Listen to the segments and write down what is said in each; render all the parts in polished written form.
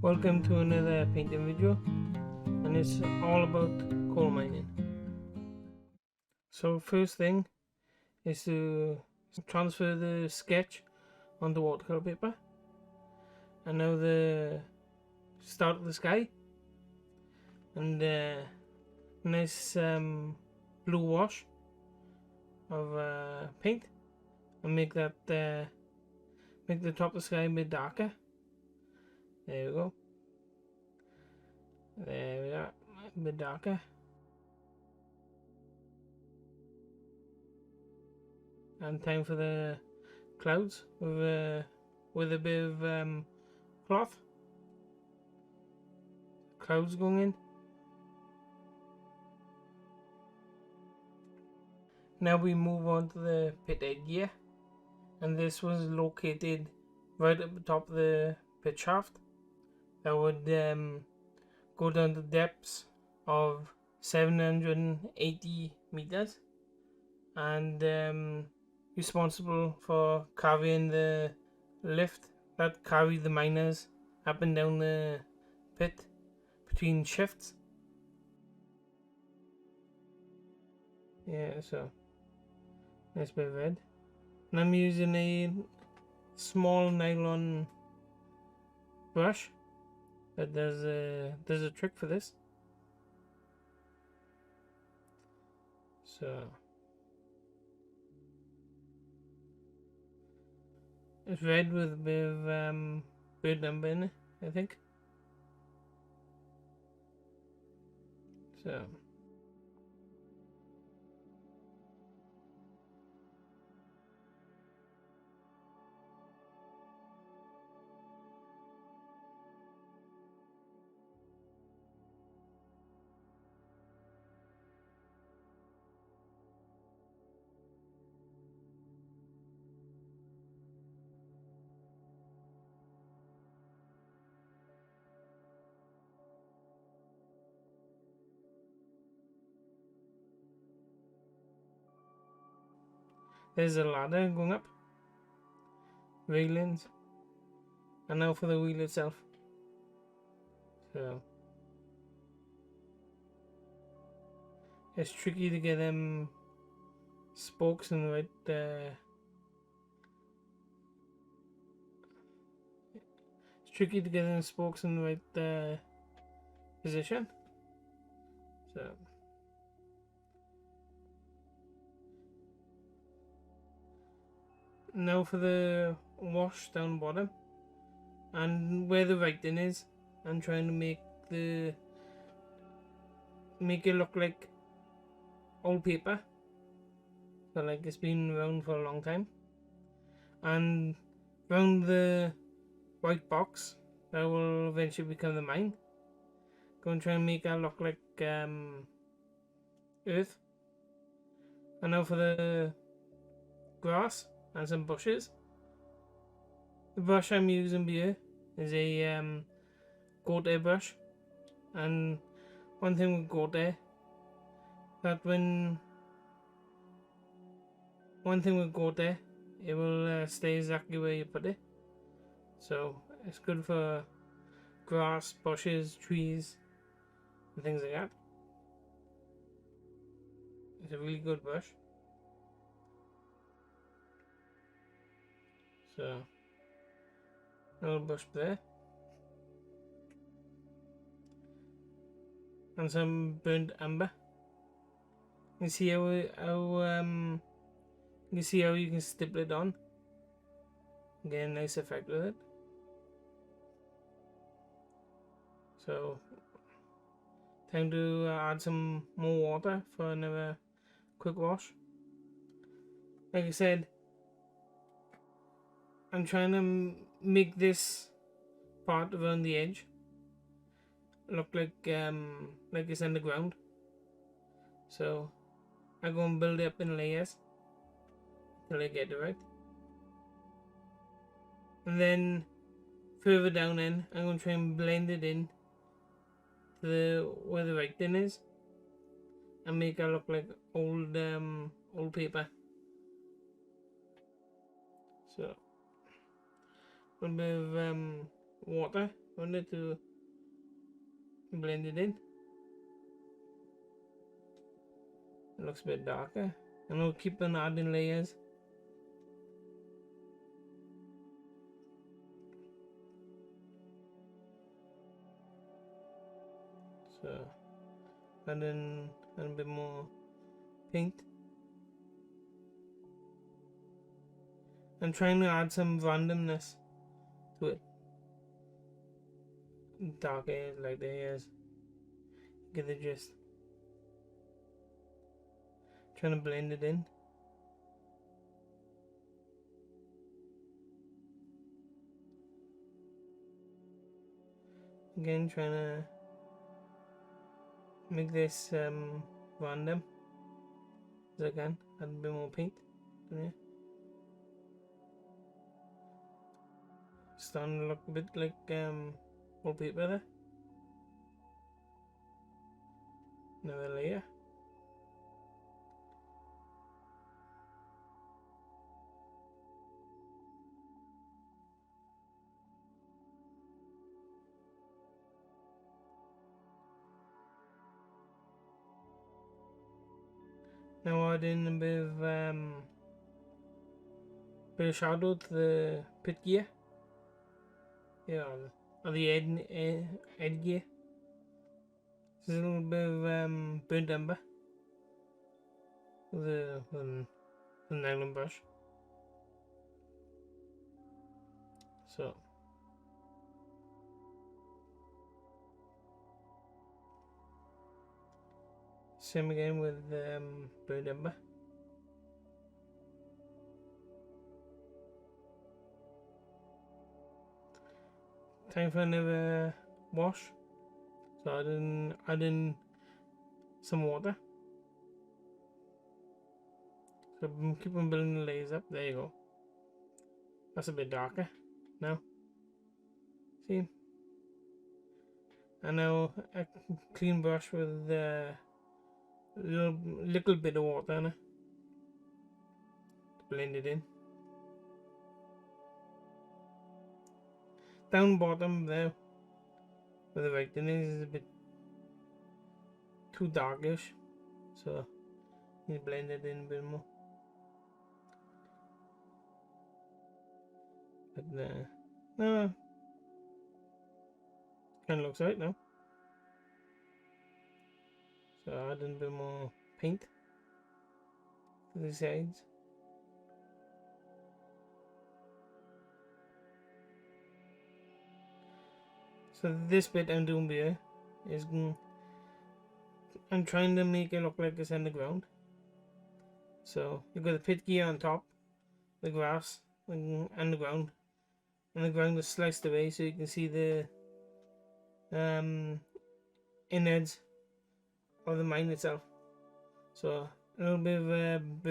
Welcome to another painting video, and it's all about coal mining. So first thing is to transfer the sketch onto watercolor paper, and now the start of the sky and nice blue wash of paint, and make that make the top of the sky a bit darker. There we go. There we are, a bit darker. And time for the clouds with a bit of cloth. Clouds going in. Now we move on to the pit head gear, and this was located right at the top of the pit shaft. That would go down to depths of 780 meters, and responsible for carrying the lift that carried the miners up and down the pit between shifts. Yeah, so nice bit of red. And I'm using a small nylon brush, but there's a trick for this. So it's red with a bit of bird number in it, I think. So there's a ladder going up, railings, and now for the wheel itself. So it's tricky to get them spokes in the right it's tricky to get them spokes in the right position. So now for the wash down bottom, and where the writing is, I'm trying to make it look like old paper, so like it's been around for a long time. And around the white box that will eventually become the mine, going to try and make that look like earth. And now for the grass and some bushes. The brush I'm using here is a goat hair brush, and one thing with goat hair, it will stay exactly where you put it, so it's good for grass, bushes, trees, and things like that. It's a really good brush. So another brush there, and some burnt amber. You see how you can stipple it on, get a nice effect with it. So time to add some more water for another quick wash. Like I said, I'm trying to make this part around the edge look like it's underground. So I go and build it up in layers till I get it right. And then further down in, I'm going to try and blend it in to where the writing is, and make it look like old paper. So a little bit of water wanted to blend it in. It looks a bit darker, and I'll keep on adding layers. So, and then a bit more paint. I'm trying to add some randomness to it. Dark areas, like the hairs. Get the gist. Trying to blend it in. Again, trying to make this random as I can. Add a bit more paint. Yeah. Starting to look a bit like wallpaper there. Another layer. Now add in a bit of shadow to the pit gear. Yeah, or the head gear. Just a little bit of burnt umber with the nylon brush. So same again with burnt umber. Time for another wash. So add in some water. So keep on building the layers up. There you go. That's a bit darker now. See? And now a clean brush with a little bit of water in it to blend it in. Down bottom there where the writing is a bit too darkish, so you blend it in a bit more. But no, kind of looks right now. So add in a bit more paint to the sides. So this bit I'm doing here is I'm trying to make it look like it's underground. So you've got the pit gear on top, the grass underground, and the ground is sliced away so you can see the innards of the mine itself. So a little bit of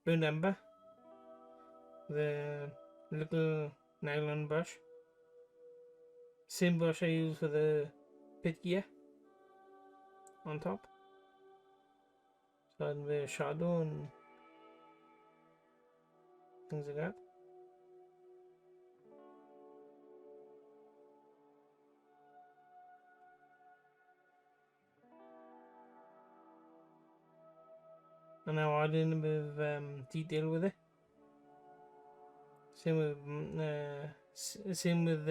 burnt umber, the little nylon brush, same brush I use for the pit gear on top. So add a bit of shadow and things like that. And now add in a bit of detail with it. Same with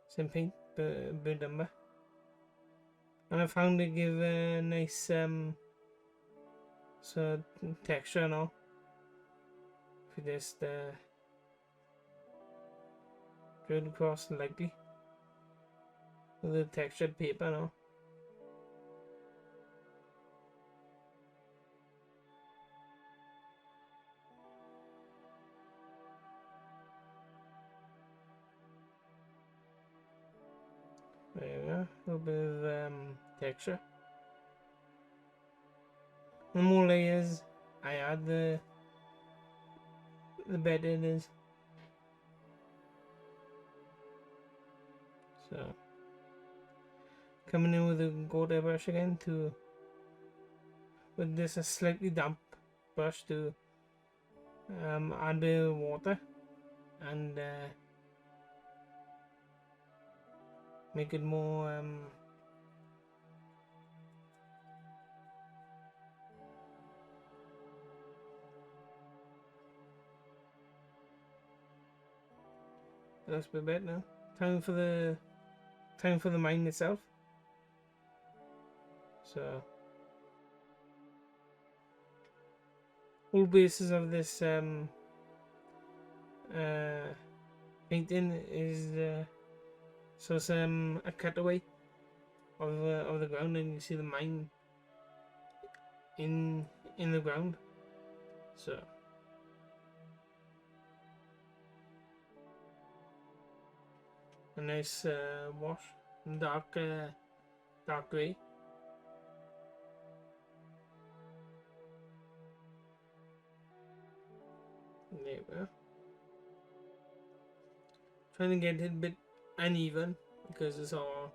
same paint, burnt umber. And I found it give a nice so texture and all. If you just draw it across lightly with the textured paper and all. There you go, a little bit of texture. The more layers I add, the better it is. So coming in with a gold brush again with this a slightly damp brush to add a bit of water and make it more that's a bit better now. Time for the mine itself. So all basis of this painting is so some a cutaway of the ground, and you see the mine in the ground. So a nice wash, dark grey. There we go. Trying to get it a bit uneven because it's all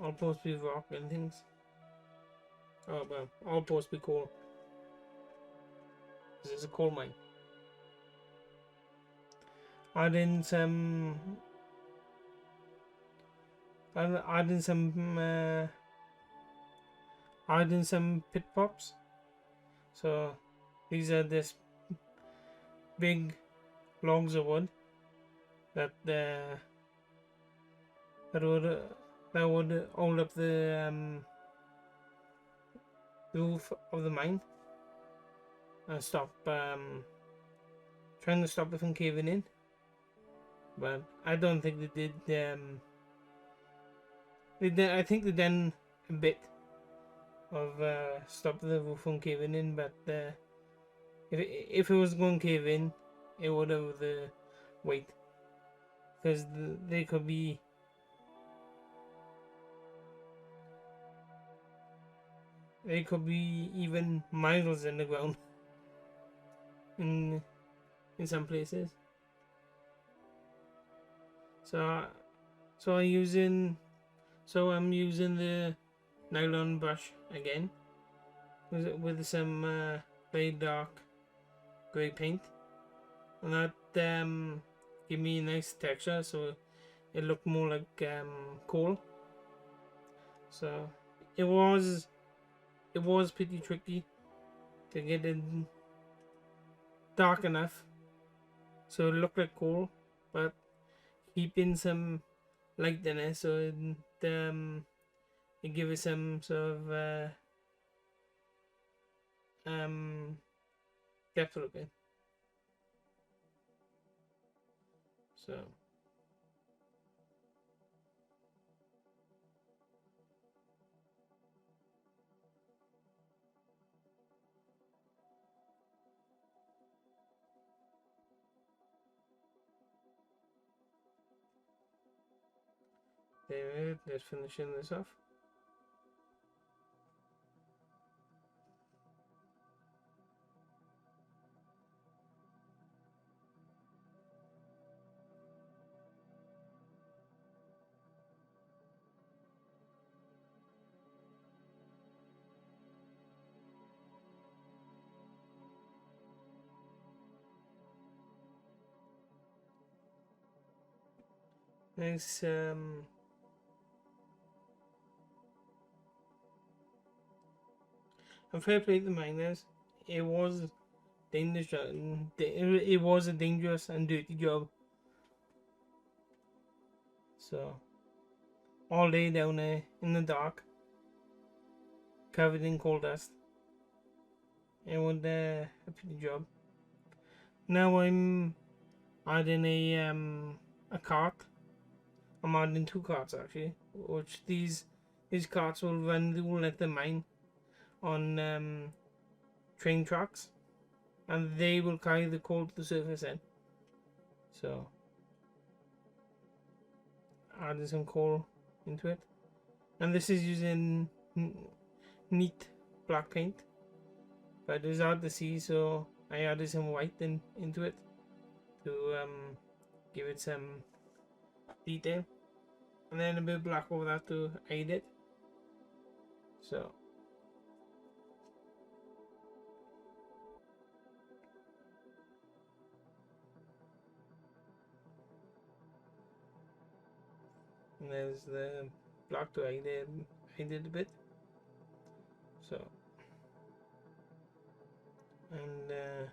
supposed to be rock and things. Oh well, all supposed to be coal. This is a coal mine. Adding some pit pops. So these are this big logs of wood that would hold up the roof of the mine and stop trying to stop it from caving in. But I don't think they did. I think they done a bit of stop the roof from caving in, but if it was going to cave in, it would have the weight, because they could be even miles in the ground in some places. So I'm using the nylon brush again with some very dark grey paint, and that give me a nice texture, so it looked more like coal. So it was pretty tricky to get it dark enough so it looked like coal, but keeping some light in it, so it gives it some sort of depth looking. So there, let's finishing this off. Nice and fair play to the miners. It was dangerous. It was a dangerous and dirty job. So all day down there in the dark, covered in coal dust. It was a pretty job. Now I'm adding a cart. I'm adding 2 carts actually, which these carts will run the whole at the mine on train tracks, and they will carry the coal to the surface then. So adding some coal into it, and this is using neat black paint, but it's hard to see, so I added some white into it to give it some detail, and then a bit of black over that to aid it. So and there's the black to hide it a bit. So, and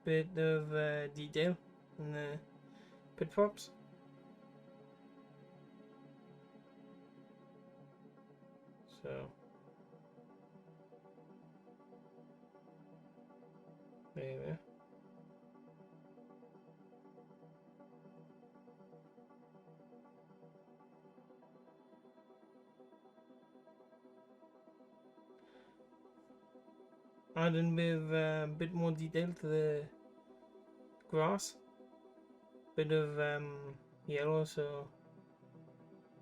bit of detail in the pit props. So there you go. Adding a bit more detail to the grass, bit of yellow, so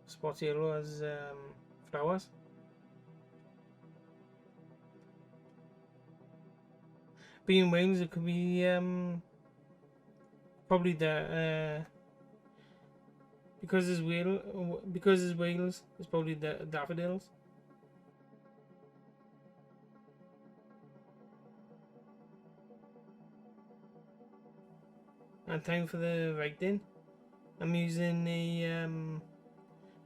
spot yellow as flowers. Being Wales, it could be probably the because it's Wales, it's probably the daffodils. And time for the writing. I'm using a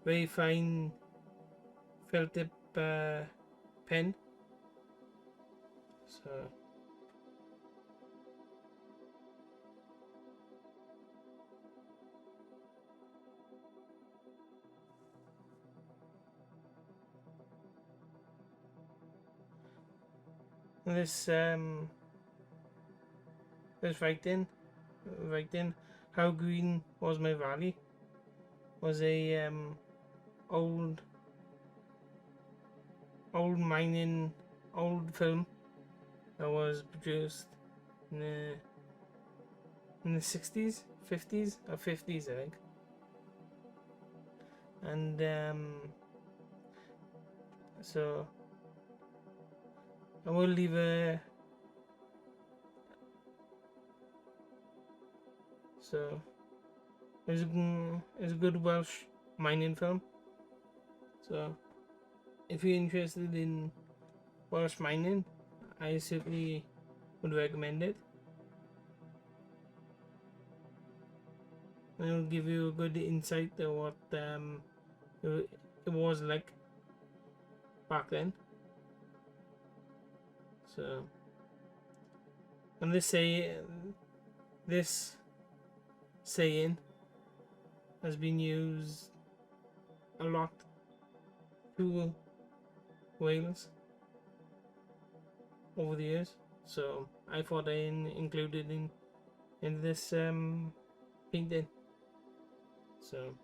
very fine felt tip pen. So this writing how green was my valley was a old film that was produced in the 60s, 50s, or 50s, I think. And so I will leave a so it's a good Welsh mining film. So if you're interested in Welsh mining, I certainly would recommend it. And it'll give you a good insight to what it was like back then. So, and this saying has been used a lot through Wales over the years. So I thought I included in this painting. So,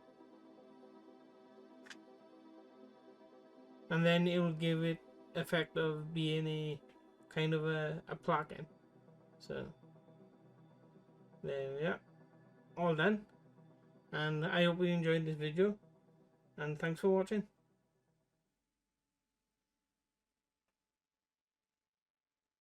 and then it will give it effect of being a kind of a plaque. So there we are, all done, and I hope you enjoyed this video, and thanks for watching.